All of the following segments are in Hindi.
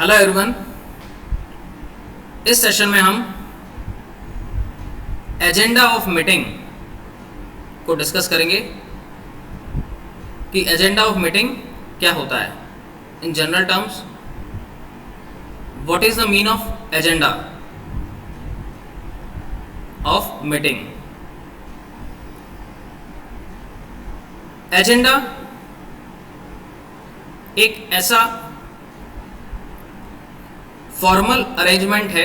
Hello everyone. इस सेशन में हम एजेंडा ऑफ मीटिंग को डिस्कस करेंगे कि एजेंडा ऑफ मीटिंग क्या होता है। In general terms, what is the mean of agenda of meeting. Agenda एक ऐसा फॉर्मल अरेंजमेंट है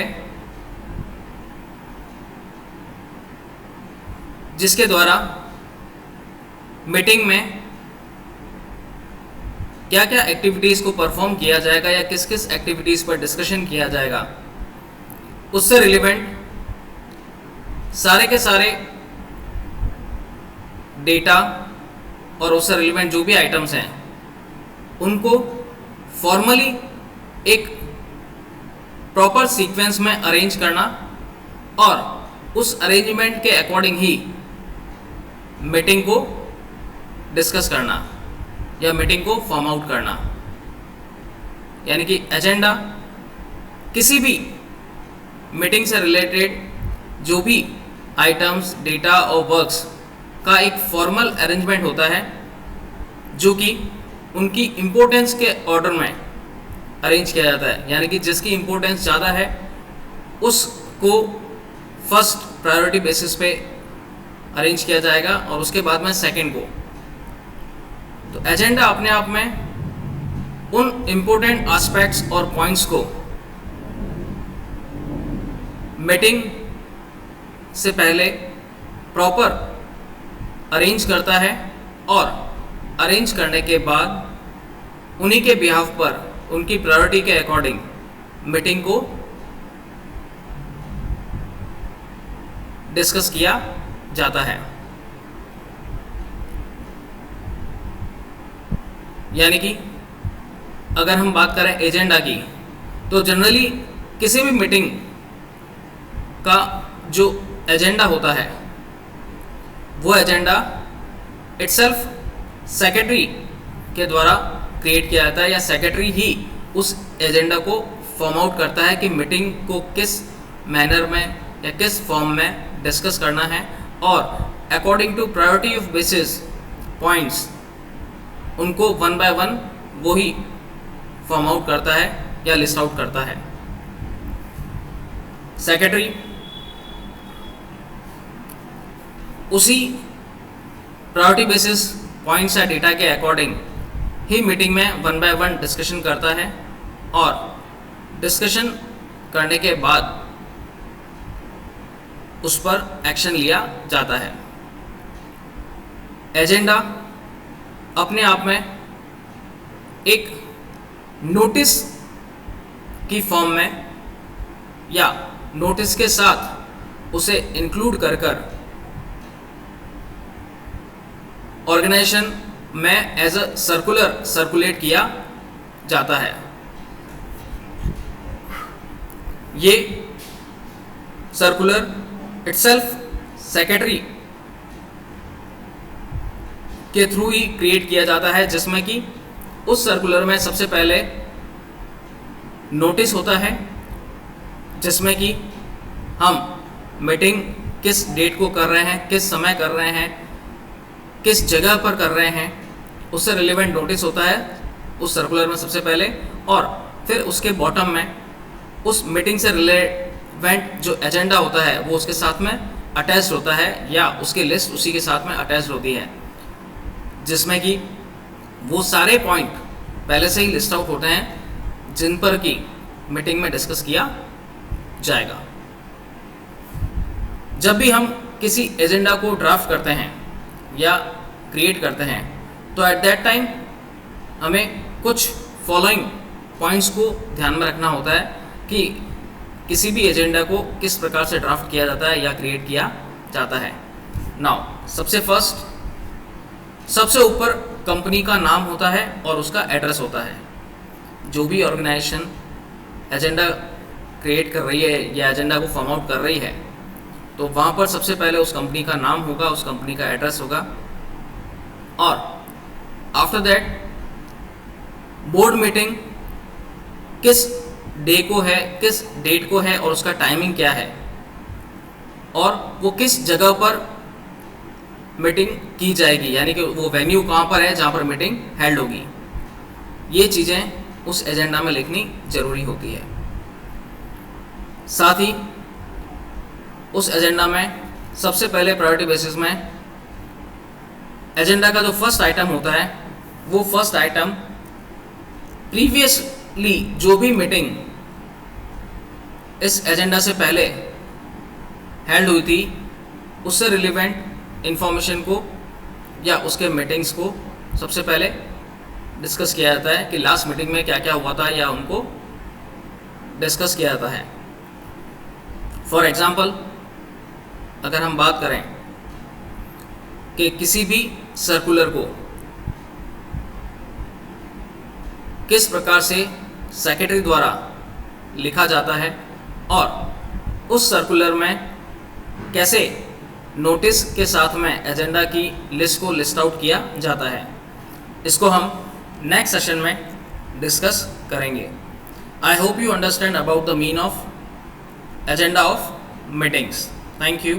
जिसके द्वारा मीटिंग में क्या क्या एक्टिविटीज़ को परफॉर्म किया जाएगा या किस किस एक्टिविटीज़ पर डिस्कशन किया जाएगा, उससे रिलेवेंट सारे के सारे डेटा और उससे रिलेवेंट जो भी आइटम्स हैं उनको फॉर्मली एक प्रॉपर सीक्वेंस में अरेंज करना और उस अरेंजमेंट के अकॉर्डिंग ही मीटिंग को डिस्कस करना या मीटिंग को फॉर्म आउट करना। यानी कि एजेंडा किसी भी मीटिंग से रिलेटेड जो भी आइटम्स, डेटा और वर्क्स का एक फॉर्मल अरेंजमेंट होता है जो कि उनकी इम्पोर्टेंस के ऑर्डर में अरेंज किया जाता है। यानी कि जिसकी इम्पोर्टेंस ज़्यादा है उसको फर्स्ट प्रायोरिटी बेसिस पे अरेंज किया जाएगा और उसके बाद में सेकंड को। तो एजेंडा अपने आप में उन इम्पोर्टेंट एस्पेक्ट्स और पॉइंट्स को मीटिंग से पहले प्रॉपर अरेंज करता है और अरेंज करने के बाद उन्हीं के बिहाफ पर उनकी प्रायोरिटी के अकॉर्डिंग मीटिंग को डिस्कस किया जाता है। यानी कि अगर हम बात करें एजेंडा की, तो जनरली किसी भी मीटिंग का जो एजेंडा होता है वो एजेंडा इटसेल्फ सेक्रेटरी के द्वारा क्रिएट किया जाता है या सेक्रेटरी ही उस एजेंडा को फॉर्म आउट करता है कि मीटिंग को किस मैनर में या किस फॉर्म में डिस्कस करना है और according to priority of basis points उनको वन बाय वन वो ही फॉर्म आउट करता है या लिस्ट आउट करता है। सेक्रेटरी उसी प्रायोरिटी बेसिस पॉइंट्स या डेटा के अकॉर्डिंग ही मीटिंग में वन बाय वन डिस्कशन करता है और डिस्कशन करने के बाद उस पर एक्शन लिया जाता है। एजेंडा अपने आप में एक नोटिस की फॉर्म में या नोटिस के साथ उसे इंक्लूड कर ऑर्गेनाइजेशन में एज अ सर्कुलर सर्कुलेट किया जाता है। ये सर्कुलर इटसेल्फ सेक्रेटरी के थ्रू ही क्रिएट किया जाता है, जिसमें कि उस सर्कुलर में सबसे पहले नोटिस होता है जिसमें कि हम मीटिंग किस डेट को कर रहे हैं, किस समय कर रहे हैं, किस जगह पर कर रहे हैं, उससे रिलेवेंट नोटिस होता है उस सर्कुलर में सबसे पहले। और फिर उसके बॉटम में उस मीटिंग से रिलेवेंट जो एजेंडा होता है वो उसके साथ में अटैच्ड होता है या उसकी लिस्ट उसी के साथ में अटैच्ड होती है, जिसमें कि वो सारे पॉइंट पहले से ही लिस्ट आउट होते हैं जिन पर कि मीटिंग में डिस्कस किया जाएगा। जब भी हम किसी एजेंडा को ड्राफ्ट करते हैं या क्रिएट करते हैं तो एट दैट टाइम हमें कुछ फॉलोइंग पॉइंट्स को ध्यान में रखना होता है कि किसी भी एजेंडा को किस प्रकार से ड्राफ्ट किया जाता है या क्रिएट किया जाता है। नाउ सबसे ऊपर कंपनी का नाम होता है और उसका एड्रेस होता है। जो भी ऑर्गेनाइजेशन एजेंडा क्रिएट कर रही है या एजेंडा को फॉर्म आउट कर रही है तो वहाँ पर सबसे पहले उस कंपनी का नाम होगा, उस कंपनी का एड्रेस होगा और आफ्टर दैट बोर्ड मीटिंग किस डे को है, किस डेट को है और उसका टाइमिंग क्या है, और वो किस जगह पर मीटिंग की जाएगी, यानी कि वो वेन्यू कहाँ पर है जहाँ पर मीटिंग हेल्ड होगी। ये चीज़ें उस एजेंडा में लिखनी ज़रूरी होती है। साथ ही उस एजेंडा में सबसे पहले प्रायोरिटी बेसिस में एजेंडा का जो फर्स्ट आइटम होता है, वो फर्स्ट आइटम प्रीवियसली जो भी मीटिंग इस एजेंडा से पहले हेल्ड हुई थी उससे रिलेवेंट इंफॉर्मेशन को या उसके मीटिंग्स को सबसे पहले डिस्कस किया जाता है कि लास्ट मीटिंग में क्या क्या हुआ था या उनको डिस्कस किया जाता है। फॉर एग्जांपल अगर हम बात करें कि किसी भी सर्कुलर को किस प्रकार से सेक्रेटरी द्वारा लिखा जाता है और उस सर्कुलर में कैसे नोटिस के साथ में एजेंडा की लिस्ट को लिस्ट आउट किया जाता है, इसको हम नेक्स्ट सेशन में डिस्कस करेंगे। I hope you understand about the mean of agenda of meetings. Thank you.